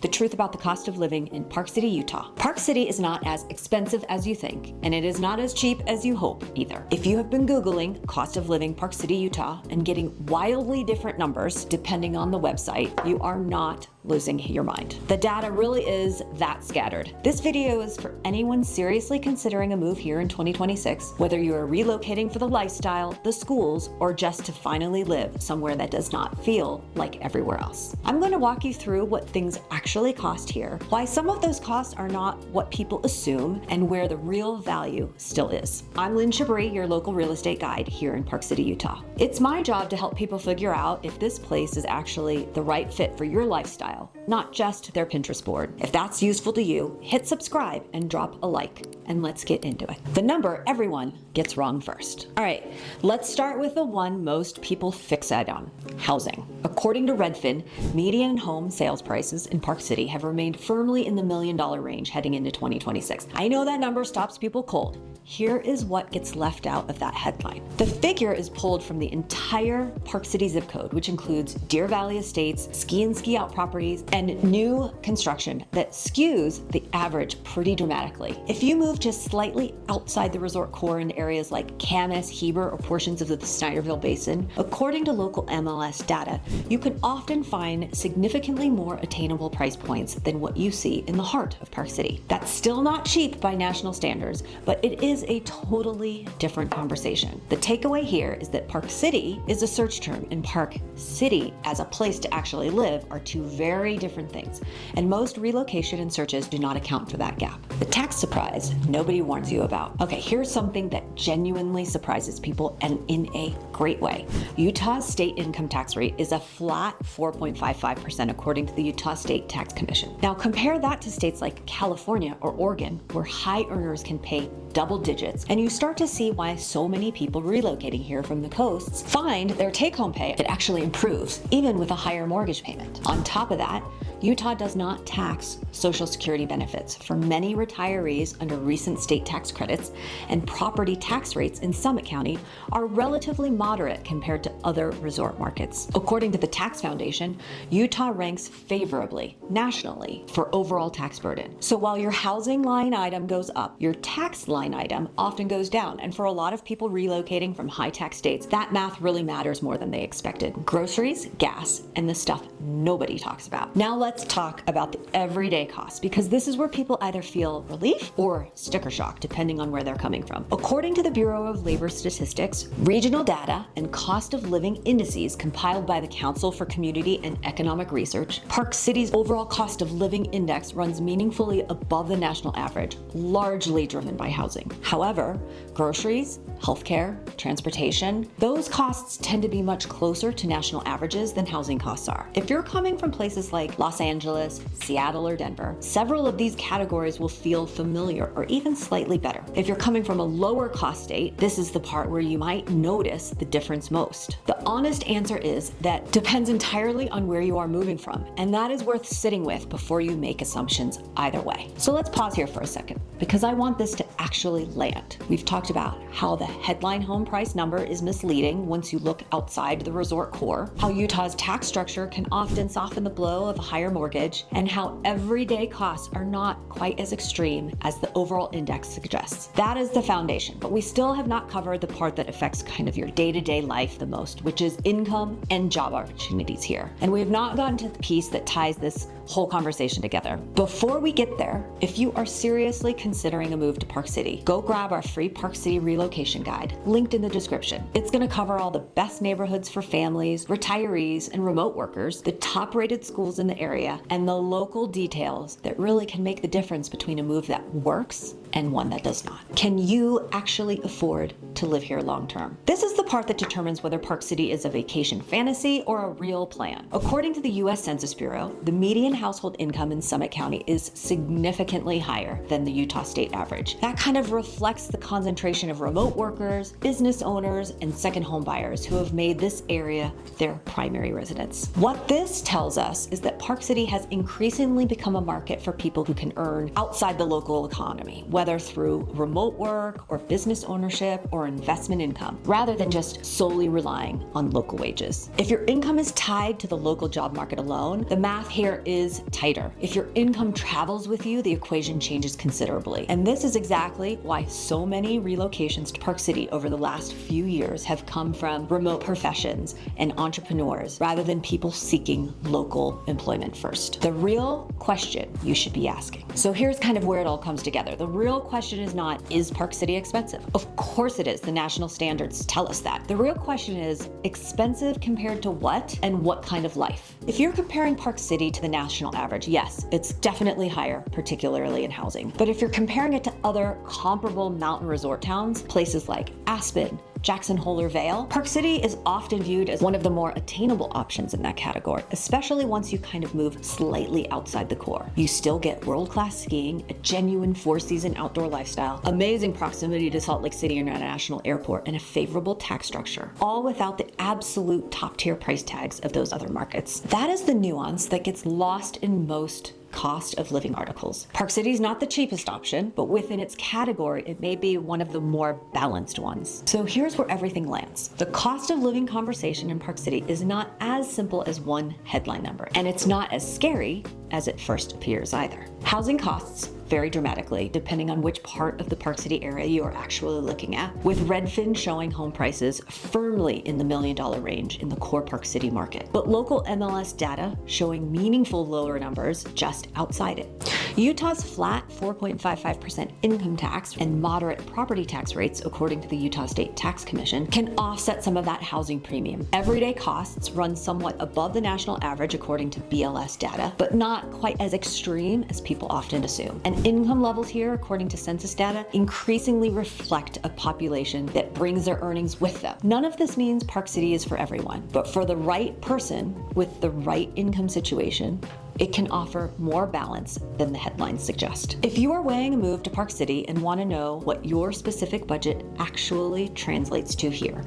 The truth about the cost of living in Park City, Utah. Park City is not as expensive as you think, and it is not as cheap as you hope either. If you have been Googling cost of living Park City, Utah, and getting wildly different numbers depending on the website, you are not losing your mind. The data really is that scattered. This video is for anyone seriously considering a move here in 2026, whether you are relocating for the lifestyle, the schools, or just to finally live somewhere that does not feel like everywhere else. I'm going to walk you through what things actually cost here, why some of those costs are not what people assume, and where the real value still is. I'm Lynne Chabris, your local real estate guide here in Park City, Utah. It's my job to help people figure out if this place is actually the right fit for your lifestyle, not just their Pinterest board. If that's useful to you, hit subscribe and drop a like, and let's get into it. The number everyone gets wrong first. All right, let's start with the one most people fixate on, housing. According to Redfin, median home sales prices in Park City have remained firmly in the $1 million range heading into 2026. I know that number stops people cold. Here is what gets left out of that headline. The figure is pulled from the entire Park City zip code, which includes Deer Valley Estates, ski and ski out properties, and new construction that skews the average pretty dramatically. If you move just slightly outside the resort core in areas like Camas, Heber, or portions of the Snyderville Basin, according to local MLS data, you can often find significantly more attainable price points than what you see in the heart of Park City. That's still not cheap by national standards, but it is a totally different conversation. The takeaway here is that Park City is a search term, and Park City as a place to actually live are two very different things, and most relocation and searches do not account for that gap. The tax surprise nobody warns you about. Okay, here's something that genuinely surprises people, and in a great way. Utah's state income tax rate is a flat 4.55% according to the Utah State Tax Commission. Now compare that to states like California or Oregon, where high earners can pay double digits, and you start to see why so many people relocating here from the coasts find their take-home pay it actually improves, even with a higher mortgage payment. On top of that, Utah does not tax Social Security benefits for many retirees under recent state tax credits, and property tax rates in Summit County are relatively moderate compared to other resort markets. According to the Tax Foundation, Utah ranks favorably nationally for overall tax burden. So while your housing line item goes up, your tax line item often goes down, and for a lot of people relocating from high tax states, that math really matters more than they expected. Groceries, gas, and the stuff nobody talks about. Now let's talk about the everyday costs, because this is where people either feel relief or sticker shock, depending on where they're coming from. According to the Bureau of Labor Statistics, regional data and cost of living indices compiled by the Council for Community and Economic Research, Park City's overall cost of living index runs meaningfully above the national average, largely driven by housing. However, groceries, healthcare, transportation, those costs tend to be much closer to national averages than housing costs are. If you're coming from places like Los Angeles, Seattle, or Denver, several of these categories will feel familiar or even slightly better. If you're coming from a lower cost state, this is the part where you might notice the difference most. The honest answer is that depends entirely on where you are moving from, and that is worth sitting with before you make assumptions either way. So let's pause here for a second, because I want this to actually land. We've talked about how the headline home price number is misleading once you look outside the resort core, how Utah's tax structure can often soften the blow of a higher mortgage, and how everyday costs are not quite as extreme as the overall index suggests. That is the foundation, but we still have not covered the part that affects kind of your day-to-day life the most, which is income and job opportunities here. And we have not gotten to the piece that ties this whole conversation together. Before we get there, if you are seriously considering a move to Park City, go grab our free Park City relocation guide, linked in the description. It's going to cover all the best neighborhoods for families, retirees, and remote workers, the top-rated schools in the area, and the local details that really can make the difference between a move that works and one that does not. Can you actually afford to live here long term? This is the part that determines whether Park City is a vacation fantasy or a real plan. According to the U.S. Census Bureau, the median household income in Summit County is significantly higher than the Utah state average. That kind of reflects the concentration of remote workers, business owners, and second home buyers who have made this area their primary residence. What this tells us is that Park City has increasingly become a market for people who can earn outside the local economy, whether through remote work or business ownership or investment income rather than just solely relying on local wages. If your income is tied to the local job market alone, the math here is tighter. If your income travels with you, the equation changes considerably. And this is exactly why so many relocations to Park City over the last few years have come from remote professions and entrepreneurs rather than people seeking local employment first. The real question you should be asking. So here's kind of where it all comes together. The real question is not, is Park City expensive? Of course it is. The national standards tell us that. The real question is, expensive compared to what and what kind of life? If you're comparing Park City to the national average, yes, it's definitely higher, particularly in housing. But if you're comparing it to other comparable mountain resort towns, places like Aspen, Jackson Hole, or Vail, Park City is often viewed as one of the more attainable options in that category, especially once you kind of move slightly outside the core. You still get world-class skiing, a genuine 4-season outdoor lifestyle, amazing proximity to Salt Lake City International Airport, and a favorable tax structure, all without the absolute top-tier price tags of those other markets. That is the nuance that gets lost in most cost of living articles. Park City is not the cheapest option, but within its category, it may be one of the more balanced ones. So here's where everything lands. The cost of living conversation in Park City is not as simple as one headline number, and it's not as scary as it first appears either. Housing costs vary dramatically depending on which part of the Park City area you are actually looking at, with Redfin showing home prices firmly in the $1 million range in the core Park City market, but local MLS data showing meaningful lower numbers just outside it. Utah's flat 4.55% income tax and moderate property tax rates, according to the Utah State Tax Commission, can offset some of that housing premium. Everyday costs run somewhat above the national average according to BLS data, but not quite as extreme as people often assume. And income levels here, according to census data, increasingly reflect a population that brings their earnings with them. None of this means Park City is for everyone, but for the right person with the right income situation, it can offer more balance than the headlines suggest. If you are weighing a move to Park City and want to know what your specific budget actually translates to here,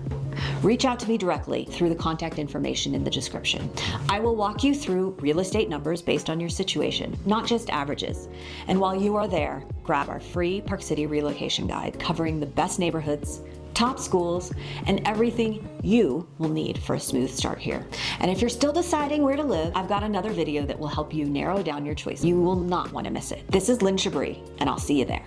reach out to me directly through the contact information in the description. I will walk you through real estate numbers based on your situation, not just averages. And while you are there, grab our free Park City relocation guide covering the best neighborhoods, top schools, and everything you will need for a smooth start here. And if you're still deciding where to live, I've got another video that will help you narrow down your choice. You will not want to miss it. This is Lynne Chabris, and I'll see you there.